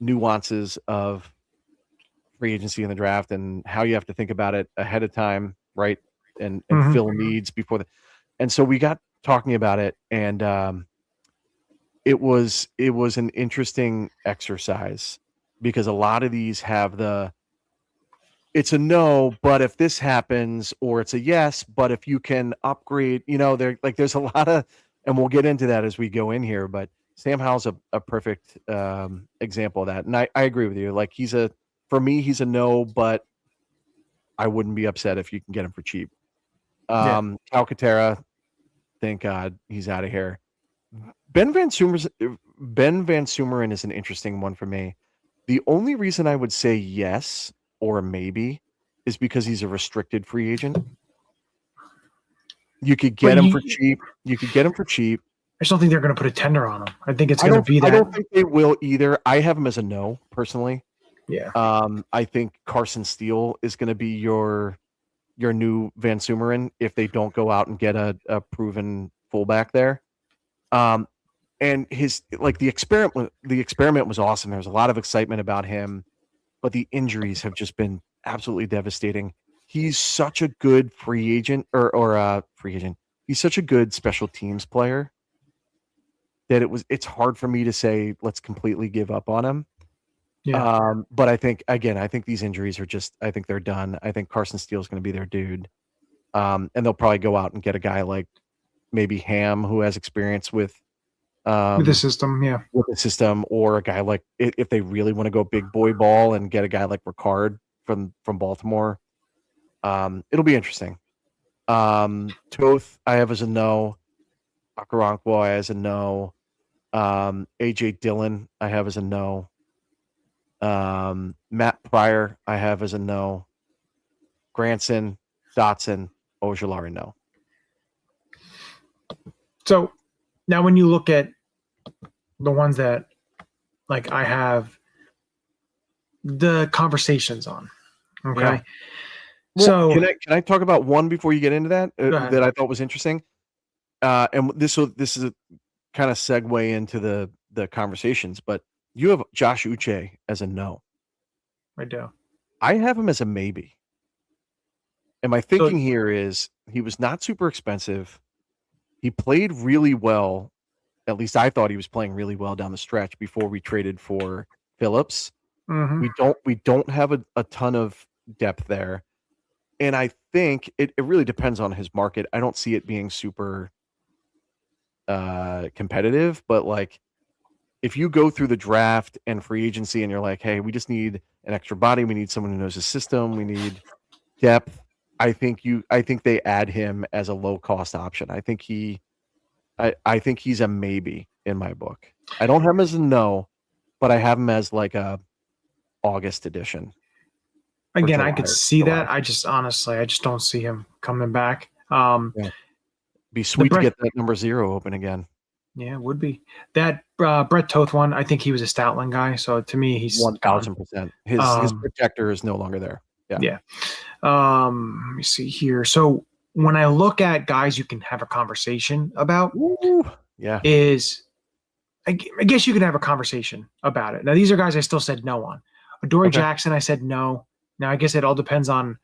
nuances of free agency in the draft and how you have to think about it ahead of time, right? And fill needs before and so we got talking about it, and it was an interesting exercise because a lot of these have it's a no, but if this happens, or it's a yes, but if you can upgrade, there's a lot of, and we'll get into that as we go in here, but Sam Howell's a perfect example of that. And I agree with you. Like for me, he's a no, but I wouldn't be upset if you can get him for cheap. Calcaterra, thank God he's out of here. Ben Van Sumeren is an interesting one for me. The only reason I would say yes or maybe is because he's a restricted free agent. You could get him for cheap. I just don't think they're going to put a tender on him. I think it's going to be that. I don't think they will either. I have him as a no, personally. Yeah. I think Carson Steele is going to be your new Van Sumeren if they don't go out and get a proven fullback there. And the experiment was awesome. There was a lot of excitement about him, but the injuries have just been absolutely devastating. He's such a good free agent or free agent. He's such a good special teams player that it's hard for me to say let's completely give up on him. Yeah. But I think these injuries are I think they're done. I think Carson Steele is going to be their dude. And they'll probably go out and get a guy like maybe Ham, who has experience with the system. Yeah. With the system, or a guy like, if they really want to go big boy ball and get a guy like Ricard from Baltimore. It'll be interesting. Toth, I have as a no. Okoronkwo, I have as a no. AJ Dillon, I have as a no. Matt Pryor, I have as a no. Granson, Dotson, Ojulari, no. So now when you look at the ones that like I have the conversations on, okay. Yeah. Well, so can I talk about one before you get into that that I thought was interesting? And this is a kind of segue into the conversations, but you have Josh Uche as a no. I do. I have him as a maybe. And my thinking here is he was not super expensive. He played really well. At least I thought he was playing really well down the stretch before we traded for Phillips. Mm-hmm. We don't have a ton of depth there. And I think it really depends on his market. I don't see it being super competitive, but like if you go through the draft and free agency and you're like, hey, we just need an extra body, we need someone who knows the system, we need depth. I think they add him as a low cost option. I think he's a maybe in my book. I don't have him as a no, but I have him as like a August edition. Again, I could see that. I just don't see him coming back. Be sweet to get that number 0 open again. Yeah, it would be. That Brett Toth one, I think he was a Stoutland guy. So to me, he's 1,000%. His protector is no longer there. Yeah. Let me see here. So when I look at guys you can have a conversation about, I guess you can have a conversation about it. Now, these are guys I still said no on. Adoree Jackson, I said no. Now, I guess it all depends on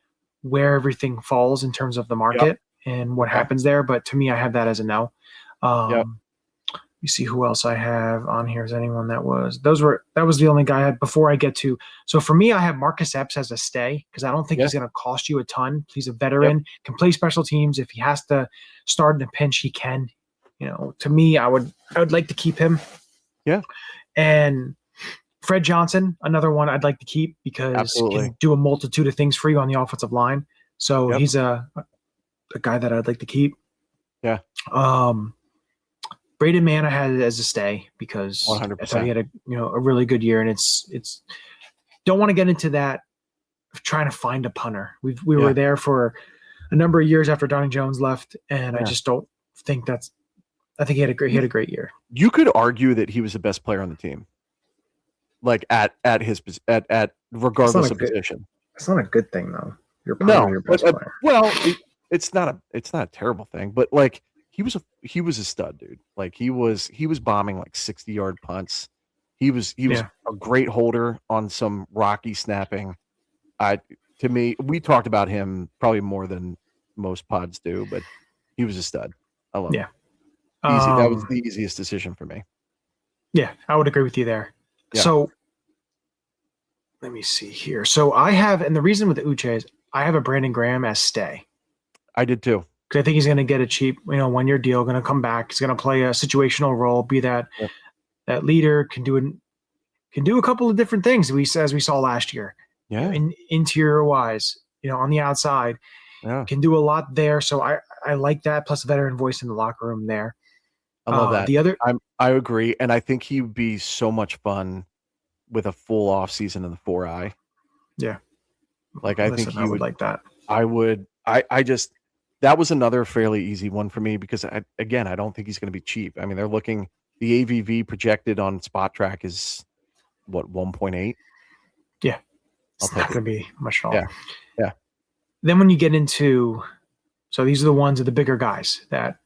where everything falls in terms of the market and what happens there. But to me, I have that as a no. Let me see who else I have on here. Is anyone that was the only guy I had before I get to. So for me, I have Marcus Epps as a stay because I don't think he's going to cost you a ton. He's a veteran, can play special teams. If he has to start in a pinch, he can. To me, I would like to keep him. Yeah. And Fred Johnson, another one I'd like to keep because he can do a multitude of things for you on the offensive line. So he's a guy that I'd like to keep. Yeah. Braden Mann I had it as a stay because 100%. I thought he had a really good year, and it's don't want to get into that of trying to find a punter. We were there for a number of years after Donnie Jones left, and I just don't think I think he had a great year. You could argue that he was the best player on the team. Like at regardless of position. It's not a good thing though. You're probably your best player. Well, it's not a terrible thing, but like he was a stud, dude. Like he was bombing like 60-yard punts. He was a great holder on some rocky snapping. To me, we talked about him probably more than most pods do, but he was a stud. I love him. Easy. That was the easiest decision for me. Yeah, I would agree with you there. Yeah. So let me see here. So I have, and the reason with the Uche is I have a Brandon Graham as stay. I did too. Because I think he's going to get a cheap, 1-year deal, going to come back. He's going to play a situational role, be that leader, can do a couple of different things as we saw last year. Yeah. Interior wise, on the outside, can do a lot there. So I like that. Plus, veteran voice in the locker room there. I love that. I agree, and I think he would be so much fun with a full off season in the 4i. Yeah, like I think he would like that. I would. I just that was another fairly easy one for me because I don't think he's going to be cheap. I mean, they're looking the AVV projected on Spot Track is what 1.8. Yeah. It's not going to be much at all. Yeah. Then when you get into, so these are the ones of the bigger guys that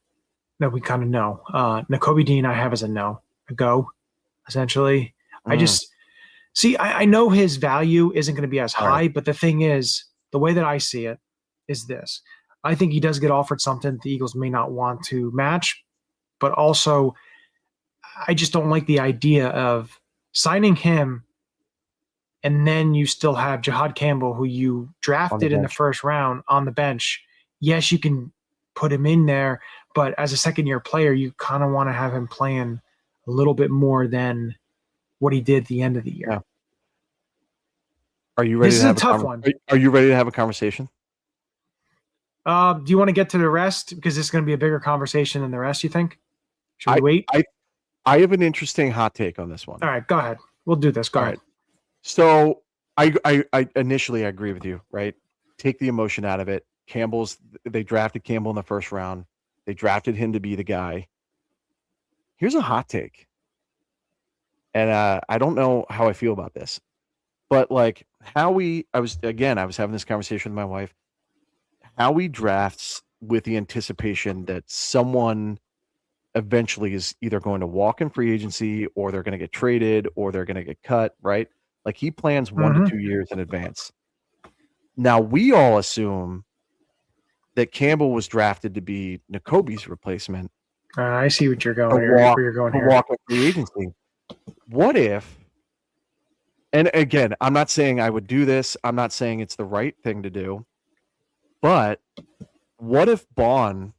we kind of know. Nakobe Dean I have as a go, essentially. I just see, I know his value isn't going to be as high, but the thing is, the way that I see it is this. I think he does get offered something the Eagles may not want to match, but also I just don't like the idea of signing him and then you still have Jihad Campbell, who you drafted in the first round, on the bench. Yes, you can put him in there, but as a second-year player, you kind of want to have him playing a little bit more than what he did at the end of the year. Yeah. Are you ready? This is a tough one. Are you ready to have a conversation? Do you want to get to the rest? Because this is going to be a bigger conversation than the rest, you think? Should we wait? I have an interesting hot take on this one. All right, go ahead. We'll do this. Go ahead. So I initially agree with you, right? Take the emotion out of it. They drafted Campbell in the first round. They drafted him to be the guy. Here's a hot take. And I don't know how I feel about this, but like I was having this conversation with my wife. Howie drafts with the anticipation that someone eventually is either going to walk in free agency or they're going to get traded or they're going to get cut, right? Like he plans 1 to 2 years in advance. Now we all assume that Campbell was drafted to be Nakobe's replacement. I see what you're going here. Where you're going here. Walk in free agency. What if? And again, I'm not saying I would do this. I'm not saying it's the right thing to do. But what if Bond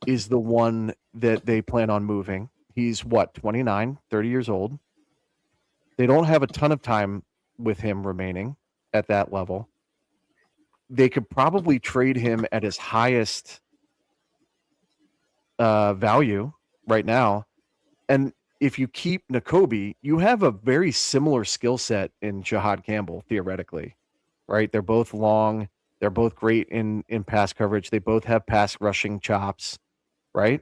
is the one that they plan on moving? He's 29, 30 years old. They don't have a ton of time with him remaining at that level. They could probably trade him at his highest value right now. And if you keep Nakobe, you have a very similar skill set in Jihad Campbell, theoretically, right? They're both long. They're both great in pass coverage. They both have pass rushing chops, right?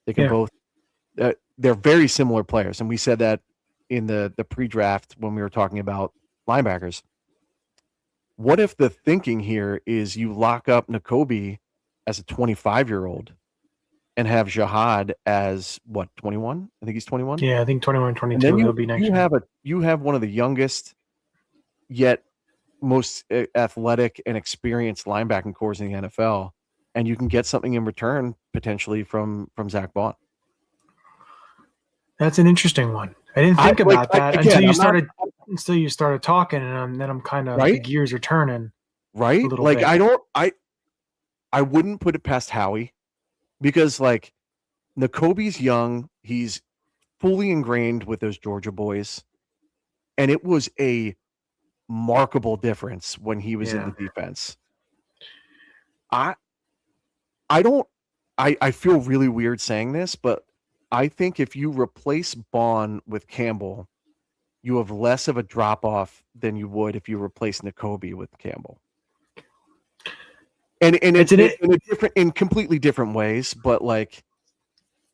They can both. They're very similar players, and we said that in the pre-draft when we were talking about linebackers. What if the thinking here is you lock up Nakobe as a 25-year-old and have Jihad as 21? I think he's 21. Yeah, I think 21, 22 he'll be next year. You have one of the youngest yet most athletic and experienced linebacking cores in the NFL, and you can get something in return potentially from Zach Bond. That's an interesting one. I didn't think about that until you started talking, and then I'm kind of the gears are turning. Right? Like bit. I wouldn't put it past Howie because like Nakobe's young, he's fully ingrained with those Georgia boys, and it was a markable difference when he was in the defense. I feel really weird saying this, but I think if you replace Bond with Campbell, you have less of a drop off than you would if you replace Nakobe with Campbell. And it's in completely different ways, but like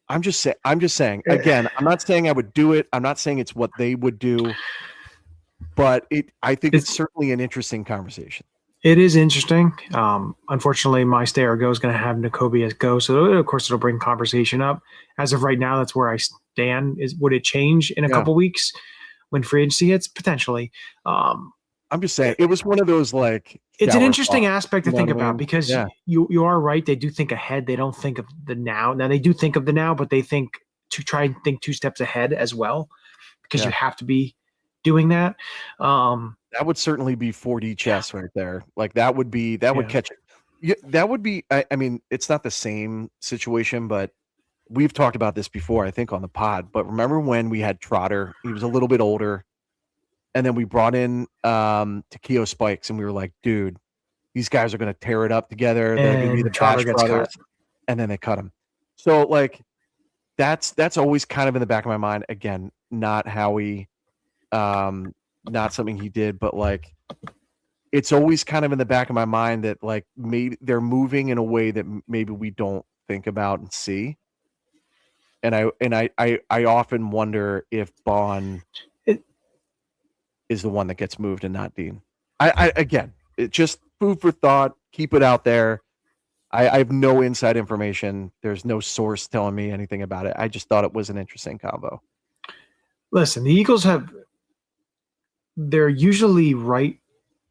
I'm just saying again, I'm not saying I would do it. I'm not saying it's what they would do. But I think it's certainly an interesting conversation. It is interesting. Unfortunately, my stay or go is going to have Nakobe as go, so of course it'll bring conversation up. As of right now, that's where I stand. Would it change in a couple weeks when free agency hits? Potentially. I'm just saying it was one of those like. It's an interesting aspect to think about because you are right. They do think ahead. They don't think of the now. Now they do think of the now, but they try and think 2 steps ahead as well because you have to be doing that. That would certainly be 4D chess right there. Like that would catch it. Yeah, that would be. I mean, it's not the same situation, but we've talked about this before. I think on the pod. But remember when we had Trotter? He was a little bit older, and then we brought in Takeo Spikes, and we were like, dude, these guys are going to tear it up together. They're going to be the Trotter gets cut, and then they cut him. So like, that's always kind of in the back of my mind. Again, not Howie. Not something he did, but like it's always kind of in the back of my mind that like maybe they're moving in a way that maybe we don't think about and see. And I often wonder if Bond is the one that gets moved and not Dean. I again, it just food for thought. Keep it out there. I have no inside information. There's no source telling me anything about it. I just thought it was an interesting combo. Listen, the Eagles they're usually right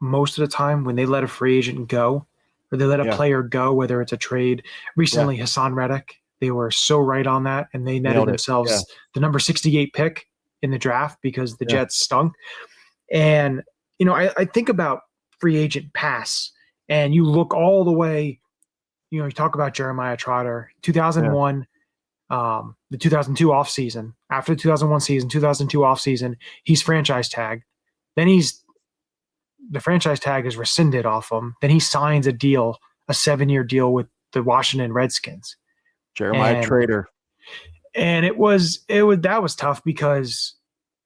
most of the time when they let a free agent go or they let a player go, whether it's a trade. Recently, Hassan Reddick, they were so right on that, and they netted themselves the number 68 pick in the draft because the Jets stunk. And, I think about free agent pass, and you look all the way, you talk about Jeremiah Trotter, 2001, the 2002 offseason. After the 2001 season, 2002 offseason, he's franchise tagged. Then the franchise tag is rescinded off him. Then he signs a 7-year deal with the Washington Redskins. Jeremiah Trader. And that was tough because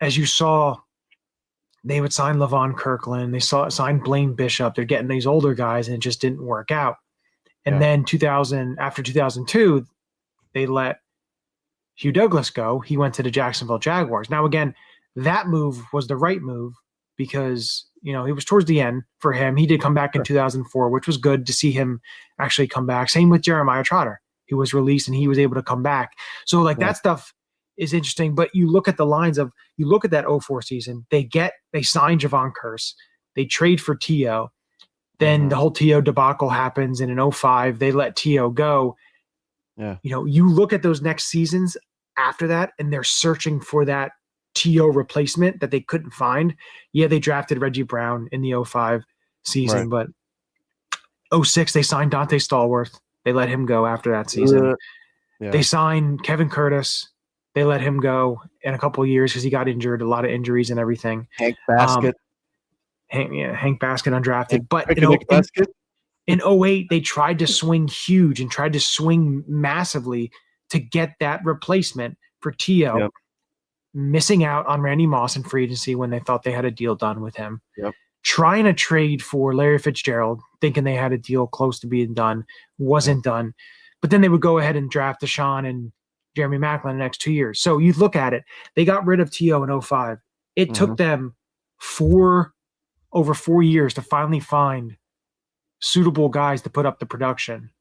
as you saw, they would sign Levon Kirkland. They sign Blaine Bishop. They're getting these older guys and it just didn't work out. And then after 2002, they let Hugh Douglas go. He went to the Jacksonville Jaguars. Now, again, that move was the right move because, it was towards the end for him. He did come back in 2004, which was good to see him actually come back. Same with Jeremiah Trotter. He was released and he was able to come back. So that stuff is interesting. But you look at the lines you look at that 04 season, they sign Javon Curse. They trade for T.O. Then the whole T.O. debacle happens. And in 05, they let T.O. go. Yeah. You look at those next seasons after that, and they're searching for that T.O. replacement that they couldn't find. Yeah, they drafted Reggie Brown in the 05 season, but 06, they signed Dante Stallworth. They let him go after that season. They signed Kevin Curtis. They let him go in a couple of years because he got injured, a lot of injuries and everything. Hank Basket. Hank Basket undrafted. But in 08, they tried to swing huge and tried to swing massively to get that replacement for T.O., missing out on Randy Moss in free agency when they thought they had a deal done with him. Trying to trade for Larry Fitzgerald, thinking they had a deal close to being done, wasn't done. But then they would go ahead and draft Deshaun and Jeremy Maclin in the next 2 years. So you look at it, they got rid of T.O. in 05. It took them over 4 years to finally find suitable guys to put up the production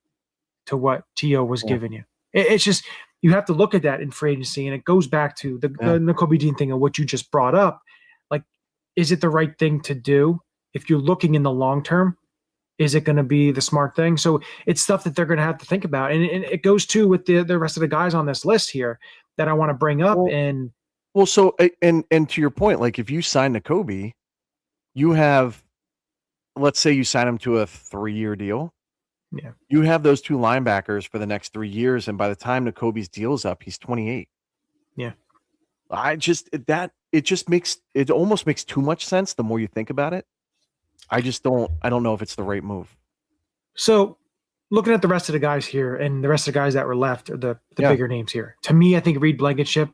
to what T.O. was giving you. It's just, you have to look at that in free agency, and it goes back to the Nakobe Dean thing of what you just brought up. Like, is it the right thing to do? If you're looking in the long term, is it going to be the smart thing? So it's stuff that they're going to have to think about. And it goes to with the rest of the guys on this list here that I want to bring up. So to your point, like if you sign Nakobe, you have, let's say you sign him to a 3-year deal. Yeah. You have those 2 linebackers for the next 3 years. And by the time Nakobe's deal's up, he's 28. Yeah. It almost makes too much sense the more you think about it. I don't know if it's the right move. So looking at the rest of the guys here and the rest of the guys that were left, are the bigger names here. To me, I think Reed Blankenship,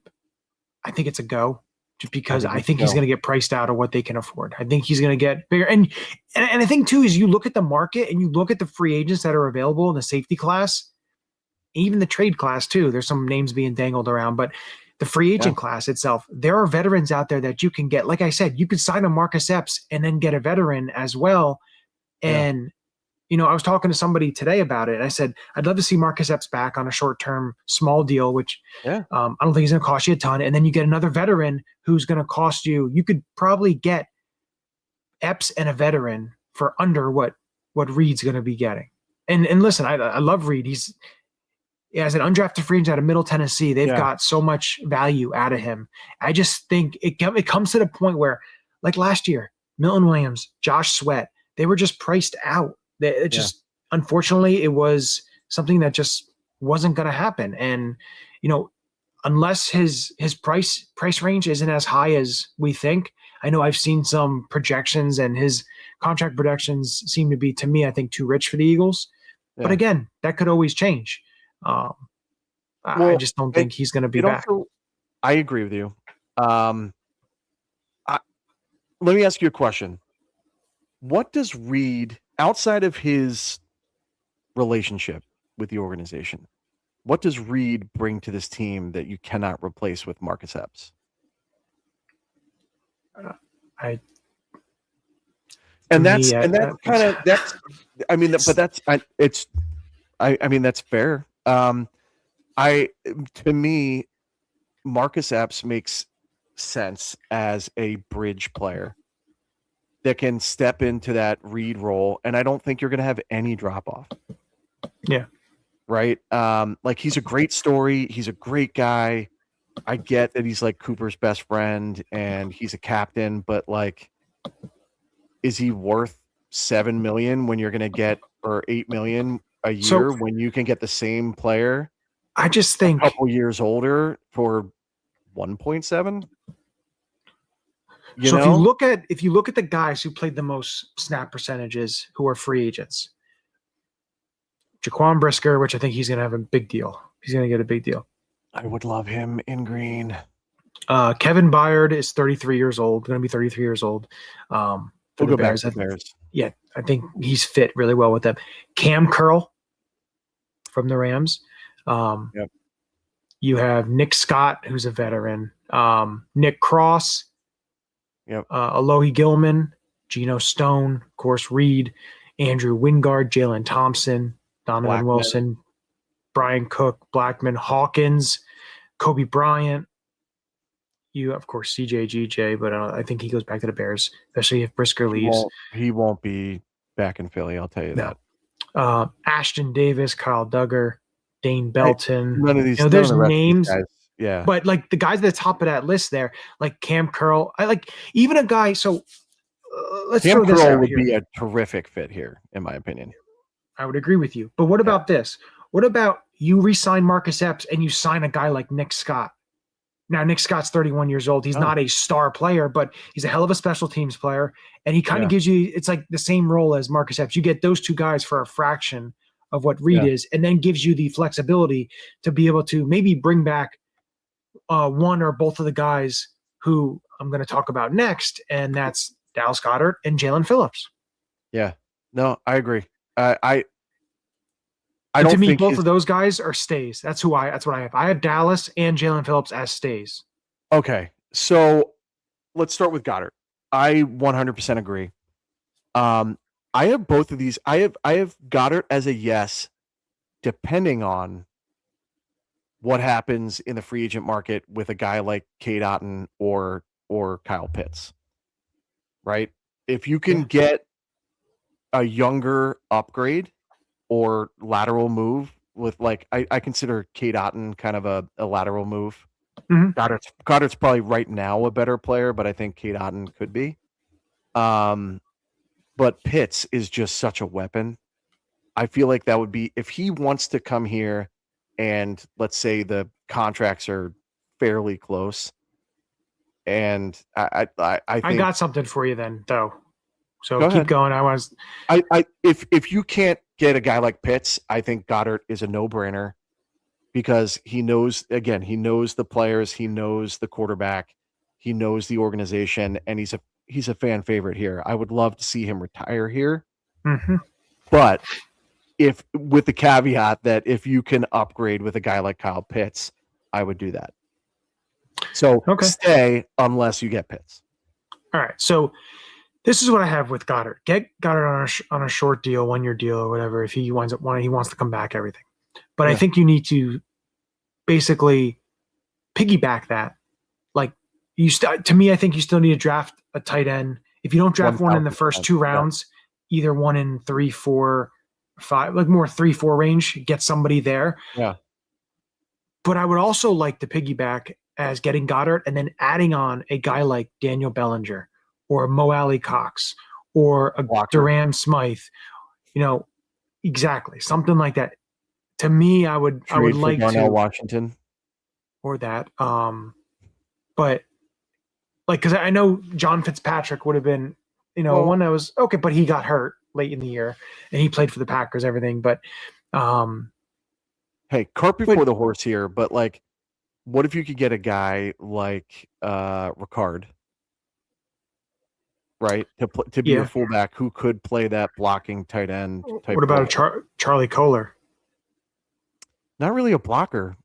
I think it's a go. Just because I think he's going to get priced out of what they can afford. I think he's going to get bigger. And I think, too, is you look at the market and you look at the free agents that are available in the safety class, even the trade class, too. There's some names being dangled around. But the free agent class itself, there are veterans out there that you can get. Like I said, you could sign a Marcus Epps and then get a veteran as well And I was talking to somebody today about it. And I said, I'd love to see Marcus Epps back on a short-term small deal, which I don't think he's going to cost you a ton. And then you get another veteran who's going to cost you. You could probably get Epps and a veteran for under what Reed's going to be getting. And listen, I love Reed. He's as an undrafted free agent out of Middle Tennessee. They've got so much value out of him. I just think it comes to the point where, like last year, Milton Williams, Josh Sweat, they were just priced out. It just, unfortunately, it was something that just wasn't going to happen. And, unless his price range isn't as high as we think, I know I've seen some projections and his contract projections seem to be, to me, I think, too rich for the Eagles. Yeah. But again, that could always change. I just don't think he's going to be back. Also, I agree with you. Let me ask you a question. What does Reed, outside of his relationship with the organization, what does Reed bring to this team that you cannot replace with Marcus Epps? That's fair. To me, Marcus Epps makes sense as a bridge player that can step into that Reed role, and I don't think you're going to have any drop off. Yeah. Right. Like, he's a great story. He's a great guy. I get that he's like Cooper's best friend and he's a captain, but like, is he worth $7 million when you're going to get, or $8 million a year when you can get the same player? I just think a couple years older for 1.7. If you look at the guys who played the most snap percentages who are free agents, Jaquan Brisker, which I think he's going to have a big deal. He's going to get a big deal. I would love him in green. Kevin Byard is 33 years old, going to be 33 years old. We'll go back to the Bears. Yeah, I think he's fit really well with them. Cam Curl from the Rams. You have Nick Scott, who's a veteran. Nick Cross. Alohi Gilman, Geno Stone, of course, Reed, Andrew Wingard, Jalen Thompson, Donovan Wilson, Brian Cook, Blackman, Hawkins, Kobe Bryant. You, of course, CJ GJ, but I think he goes back to the Bears, especially if Brisker leaves. He won't be back in Philly, I'll tell you that. Ashton Davis, Kyle Duggar, Dane Belton. None of these. There's names. Yeah. But like the guys at the top of that list there, like Cam Curl, I like even a guy. So let's Cam throw this Curl out would here. be a terrific fit here, in my opinion. I would agree with you. But what about this? What about you re-sign Marcus Epps and you sign a guy like Nick Scott? Now, Nick Scott's 31 years old. He's not a star player, but he's a hell of a special teams player. And he kind of gives you, it's like the same role as Marcus Epps. You get those two guys for a fraction of what Reed is, and then gives you the flexibility to be able to maybe bring back one or both of the guys who I'm going to talk about next, and that's Dallas Goedert and Jalen Phillips. Yeah, no, I agree. I don't to me, think both of those guys are stays. That's what I have. I have Dallas and Jalen Phillips as stays. Okay, so let's start with Goddard. I 100% agree. I have both of these. I have Goddard as a yes, depending on what happens in the free agent market with a guy like Cade Otton or Kyle Pitts. Right? If you can get a younger upgrade or lateral move with, like, I consider Cade Otton kind of a lateral move. Mm-hmm. Goddard's probably right now a better player, but I think Cade Otton could be. But Pitts is just such a weapon. I feel like that would be, if he wants to come here and let's say the contracts are fairly close, and I think, I got something for you then, though. So Go keep ahead. going. If you can't get a guy like Pitts, I think Goddard is a no-brainer because he knows the players, he knows the quarterback, he knows the organization, and he's a fan favorite here. I would love to see him retire here. Mm-hmm. But with the caveat that if you can upgrade with a guy like Kyle Pitts, I would do that. So stay unless you get Pitts. All right. So This is what I have with Goddard. Get Goddard on a short deal, 1 year deal or whatever. If he winds up wanting, he wants to come back, everything. But I think you need to basically piggyback that. Like to me, I think you still need to draft a tight end. If you don't draft one in the first 2 rounds, either one in 3, 4, 5, like more 3, 4 range, get somebody there. Yeah. But I would also like to piggyback as getting Goddard and then adding on a guy like Daniel Bellinger or Mo Alley Cox or a Duran Smythe, exactly, something like that. To me, I would like Darnell to Washington or that. But because I know John Fitzpatrick would have been, one that was okay, but he got hurt late in the year and he played for the Packers, everything. But hey, cart before the horse here. But like, what if you could get a guy like Ricard? Right, to be a fullback who could play that blocking tight end type. What about Charlie Kohler? Not really a blocker.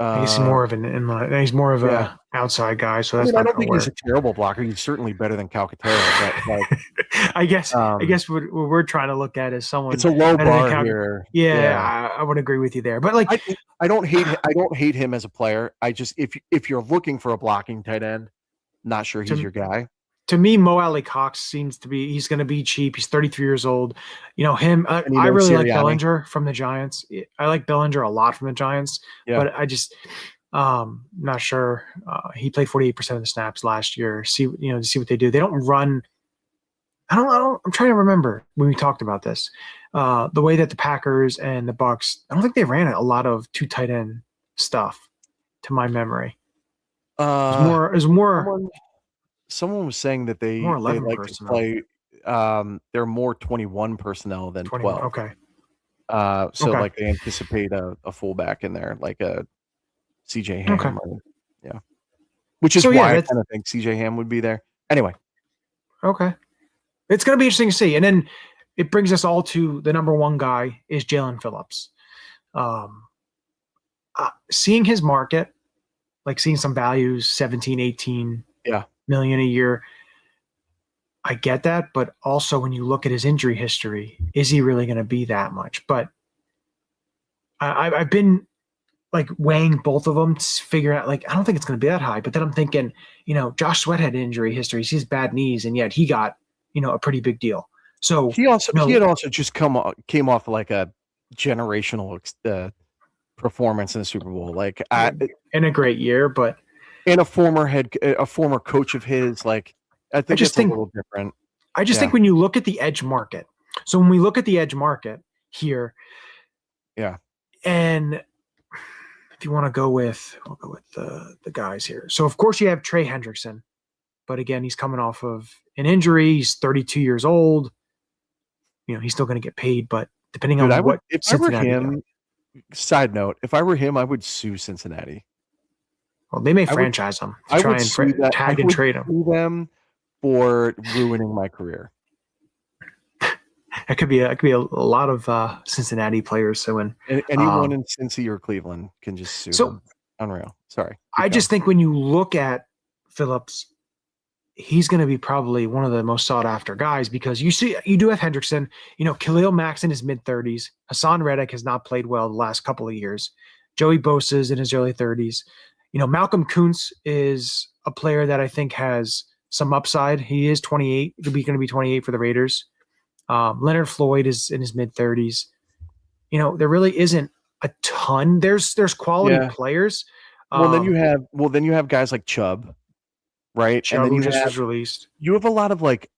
He's more of he's more of a outside guy. So that's I don't think he's a terrible blocker. He's certainly better than Calcaterra. But like, I guess what we're trying to look at is someone. It's a low bar here. Yeah, I would agree with you there. But like, I don't hate him as a player. I just if you're looking for a blocking tight end, not sure he's your guy. To me, Mo Alley Cox seems to be, he's going to be cheap. He's 33 years old. Him, I really like Bellinger from the Giants. I like Bellinger a lot from the Giants, but I just, not sure. He played 48% of the snaps last year. To see what they do. They don't run. I'm trying to remember when we talked about this, the way that the Packers and the Bucs, I don't think they ran a lot of 2 tight end stuff to my memory. It was more. Someone was saying that they like personnel. To play. They're more 21 personnel than 12. Okay. Like they anticipate a fullback in there, like a CJ Ham. Okay. Which is why I kind of think CJ Ham would be there. Anyway. Okay. It's going to be interesting to see. And then it brings us all to the number 1 guy is Jalen Phillips. Seeing his market, like seeing some values, 17, 18. million a year. I get that, but also when you look at his injury history, is he really going to be that much? But I've been like weighing both of them to figure out, like, I don't think it's going to be that high. But then I'm thinking, Josh Sweat had injury history. He has bad knees, and yet he got, a pretty big deal. So he had also just came off like a generational performance in the Super Bowl, like in a great year, but. And a former coach of his, like I think it's a little different. I just think when you look at the edge market, so when we look at the edge market here, and if you want to we'll go with the guys here. So of course you have Trey Hendrickson, but again he's coming off of an injury. He's 32 years old. He's still going to get paid, but depending on what. If I were him, side note, if I were him, I would sue Cincinnati. Well, they may franchise him to try and tag and trade him. Sue them for ruining my career. It could be a lot of Cincinnati players suing. Anyone in Cincy or Cleveland can just sue them. Unreal. Sorry. I just think when you look at Phillips, he's going to be probably one of the most sought after guys because you do have Hendrickson. Khalil Mack's in his mid-30s. Hassan Reddick has not played well the last couple of years. Joey Bosa's in his early 30s. Malcolm Kuntz is a player that I think has some upside. He is 28. He'll be going to be 28 for the Raiders. Leonard Floyd is in his mid-30s. There really isn't a ton. There's quality players. Then you have guys like Chubb, right? Chubb, and then just was released. You have a lot of like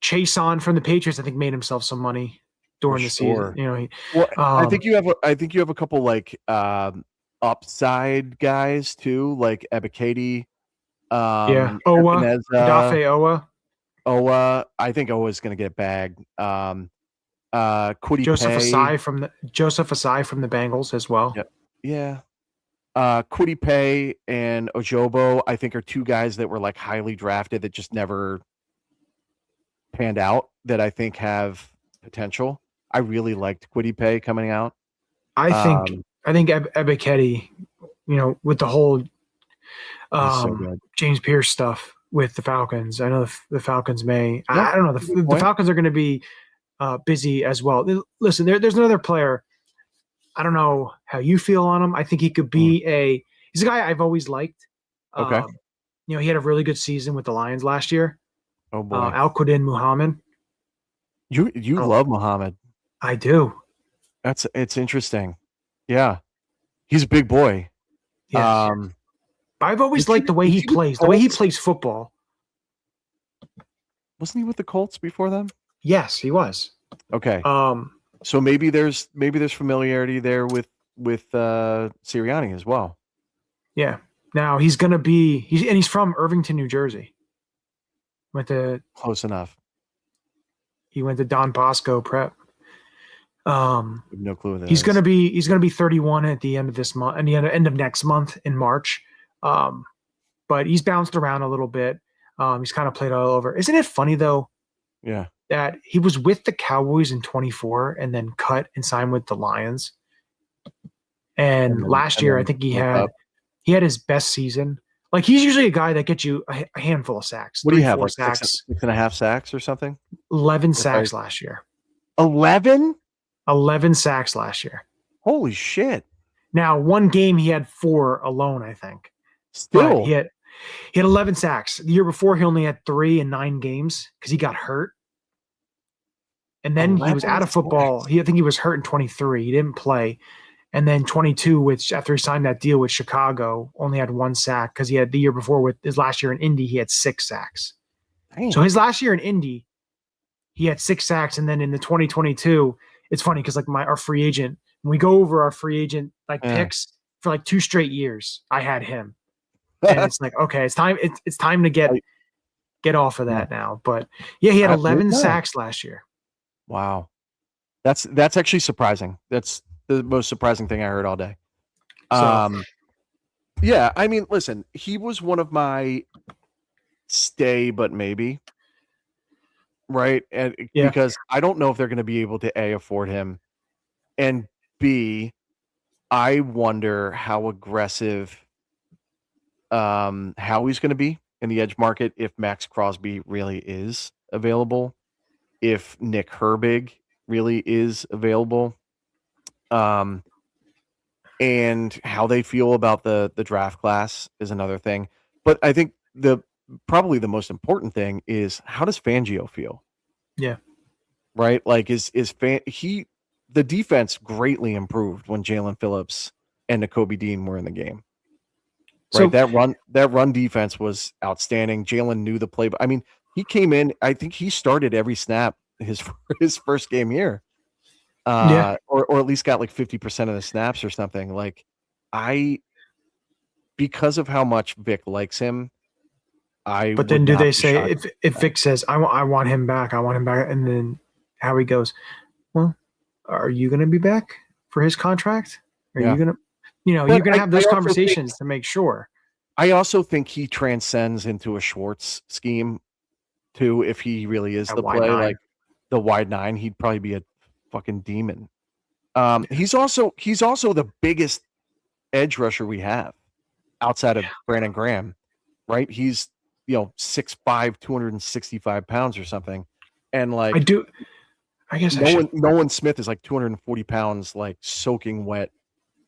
Chase on from the Patriots. I think made himself some money during the season. I think you have a couple like upside guys too, like Ebiketie, Owa, Odafe Owa. I think Owa's going to get bagged. Joseph Asai from the Bengals as well. Yeah. Kwity Paye and Ojobo, I think, are 2 guys that were like highly drafted that just never panned out. That I think have potential. I really liked Kwity Paye coming out. I think Ebiketie, with the whole James Pierce stuff, with the Falcons. I know the Falcons may. Yeah, I don't know. good The point. Falcons are going to be busy as well. Listen, there's another player. I don't know how you feel on him. I think he could be he's a guy I've always liked. Okay. He had a really good season with the Lions last year. Oh boy. Al-Quadin Muhammad. You love Muhammad. I do. It's interesting. Yeah. He's a big boy. Yes. I've always liked the way he plays, the way he plays football. Wasn't he with the Colts before them? Yes, he was. Okay. So maybe there's familiarity there with Sirianni as well. Yeah. Now he's from Irvington, New Jersey. Close enough. He went to Don Bosco Prep. No clue what that he's is. gonna be 31 at the end of this month, and the end of next month in March. But he's bounced around a little bit. He's kind of played all over. Isn't it funny though? Yeah. That he was with the Cowboys in 24 and then cut and signed with the Lions. And last year, I think he had his best season. Like he's usually a guy that gets you a handful of sacks. What do you have? Like sacks, 6.5 sacks or something? 11 sacks last year. 11? 11 sacks last year. Holy shit. Now, one game he had 4 alone, I think. Still. But he had 11 sacks. The year before, he only had 3 in 9 games because he got hurt. And then he was out of football. I think he was hurt in 23. He didn't play. And then 22, which after he signed that deal with Chicago, only had 1 sack because he had the year before with his last year in Indy, he had 6 sacks. Dang. So his last year in Indy, he had 6 sacks. And then in the 2022, it's funny because like our free agent, when we go over our free agent picks for like 2 straight years, I had him. And it's like, okay, it's time to get off of that now. But yeah, he had 11 sacks last year. Wow. That's actually surprising. That's the most surprising thing I heard all day. Yeah, I mean, listen, he was one of my stay, but maybe, right? And because I don't know if they're going to be able to A, afford him, and B, I wonder how aggressive Howie's going to be in the edge market if Max Crosby really is available, if Nick Herbig really is available, and how they feel about the draft class is another thing. But I think probably the most important thing is, how does Fangio feel? Yeah. Right? Like the defense greatly improved when Jalen Phillips and Nakobe Dean were in the game. Right. So, that run defense was outstanding. Jalen knew the play. I mean, he came in, I think he started every snap his first game here. Or at least got like 50% of the snaps or something. Like because of how much Vic likes him, but then do they say if Vic says I want him back, and then Howie goes, well, are you going to be back for his contract? Are you going to, you're going to have those conversations to make sure. I also think he transcends into a Schwartz scheme too. If he really is the play, like the wide 9, he'd probably be a fucking demon. He's also the biggest edge rusher we have outside of Brandon Graham, right? He's 6'5", 265 pounds or something, and like I guess Nolan Smith is like 240 pounds, like soaking wet.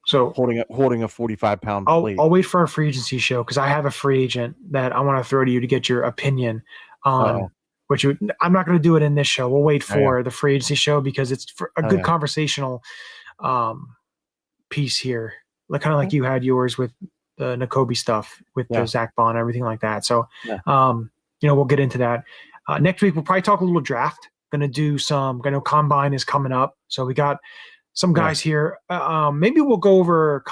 So holding a 45-pound plate. I'll wait for our free agency show because I have a free agent that I want to throw to you to get your opinion on. Which I'm not going to do it in this show. We'll wait for the free agency show because it's a good conversational piece here, like kind of like you had yours with the Nakobe stuff with the Zach Bond, everything like that. So, we'll get into that next week. We'll probably talk a little draft. Going to do some. I know combine is coming up, so we got some guys here. Maybe we'll go over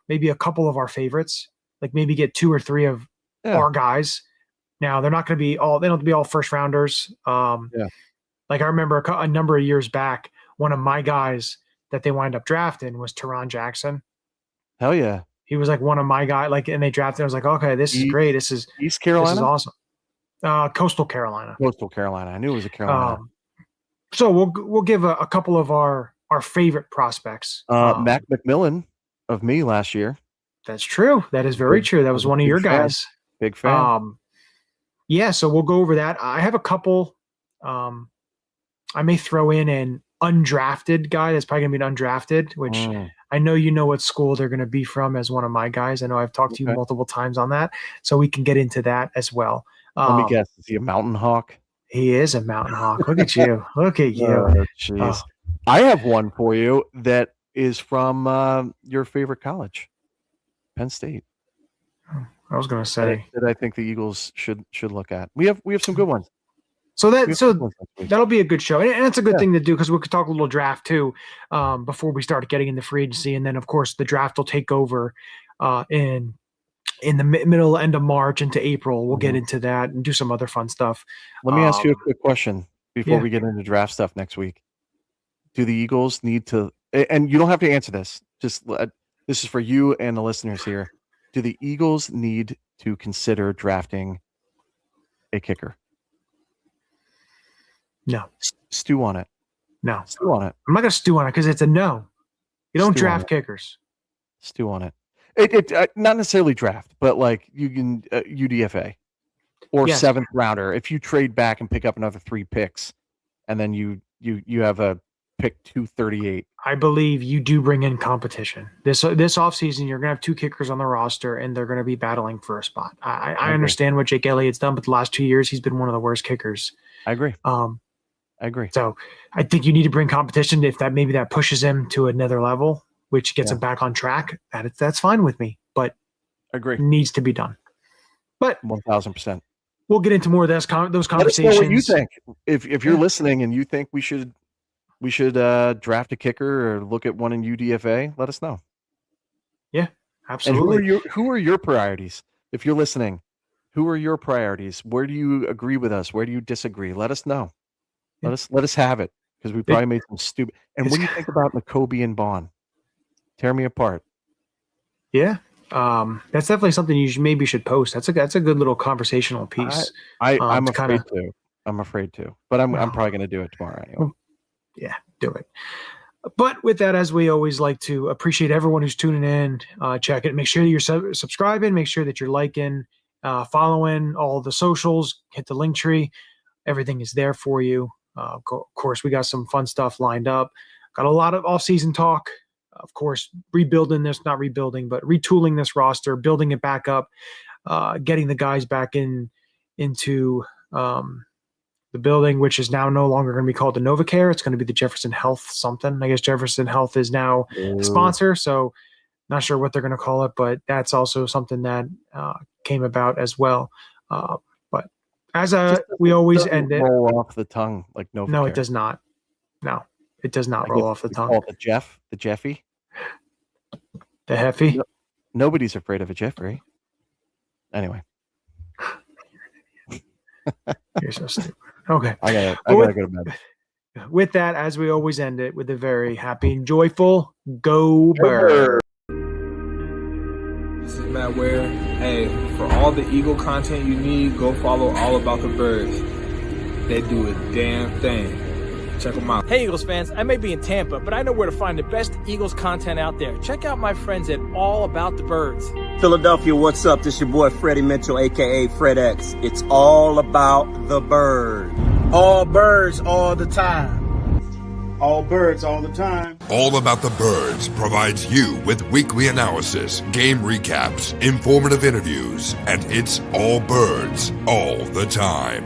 maybe a couple of our favorites, like maybe get 2 or 3 of our guys. Now they're not going to be all. They don't have to be all first rounders. Like I remember a number of years back, one of my guys that they wind up drafting was Teron Jackson. Hell yeah, he was like one of my guys. Like, and they drafted. I was like, okay, this is great. This is East Carolina. This is awesome. Coastal Carolina. Coastal Carolina. I knew it was a Carolina. So we'll give a couple of our favorite prospects. Mac McMillan of me last year. That's true. That is very true. That was one of your guys. Big fan. Yeah, so we'll go over that. I have a couple. I may throw in an undrafted guy that's probably going to be an undrafted, which I know you know what school they're going to be from as one of my guys. I know I've talked to you multiple times on that, so we can get into that as well. Let me guess. Is he a Mountain Hawk? He is a Mountain Hawk. Look at you. Look at you. Oh, jeez. I have one for you that is from your favorite college, Penn State. I was going to say that I think the Eagles should look at. We have some good ones. So that'll be a good show, and it's a good thing to do because we could talk a little draft too before we start getting into free agency, and then of course the draft will take over in the middle end of March into April. We'll get into that and do some other fun stuff. Let me ask you a quick question before we get into draft stuff next week. Do the Eagles need to? And you don't have to answer this. Just this is for you and the listeners here. Do the Eagles need to consider drafting a kicker? No. Stew on it. No. Stew on it. I'm not going to stew on it because it's a no. You don't draft kickers. Stew on it. It not necessarily draft, but like you can UDFA or seventh rounder. If you trade back and pick up another 3 picks, and then you have a pick 238. I believe you do bring in competition. This offseason, you're going to have 2 kickers on the roster, and they're going to be battling for a spot. I understand what Jake Elliott's done, but the last 2 years, he's been one of the worst kickers. I agree. I agree. So I think you need to bring competition. If that pushes him to another level, which gets him back on track, that's fine with me. But agree, needs to be done. But 1,000%. We'll get into more of those conversations. Let us know what you think. If you're listening and you think we should draft a kicker or look at one in UDFA, let us know. Yeah, absolutely. And who are your priorities? If you're listening, who are your priorities? Where do you agree with us? Where do you disagree? Let us know. Let us have it, because we probably made some stupid. And what do you think about Nakobe and Bond? Tear me apart. Yeah, that's definitely something you maybe should post. That's a good little conversational piece. I'm afraid to. I'm afraid to, but I'm probably going to do it tomorrow anyway. Yeah, do it. But with that, as we always like to appreciate everyone who's tuning in, check it. Make sure that you're subscribing. Make sure that you're liking, following all the socials. Hit the link tree. Everything is there for you. Of course, we got some fun stuff lined up. Got a lot of off-season talk. Of course, retooling this roster, building it back up, getting the guys back into the building, which is now no longer going to be called the NovaCare. It's going to be the Jefferson Health something. I guess Jefferson Health is now a sponsor, so not sure what they're going to call it, but that's also something that came about as well. But as we always end it. Roll off the tongue like NovaCare. No, it does not. No, it does not roll off the tongue. Call it the Jeffy. The Heffy? Nobody's afraid of a Jeffrey. Anyway. You're so stupid. Okay. I gotta go to bed. With that, as we always end it, with a very happy and joyful Go Birds. This is Matt Ware. Hey, for all the Eagle content you need, go follow All About the Birds. They do a damn thing. Check them out. Hey, Eagles fans, I may be in Tampa, but I know where to find the best Eagles content out there. Check out my friends at All About the Birds. Philadelphia, what's up? This your boy Freddie Mitchell, a.k.a. Fred X. It's all about the bird. All birds all the time. All birds all the time. All About the Birds provides you with weekly analysis, game recaps, informative interviews, and it's all birds all the time.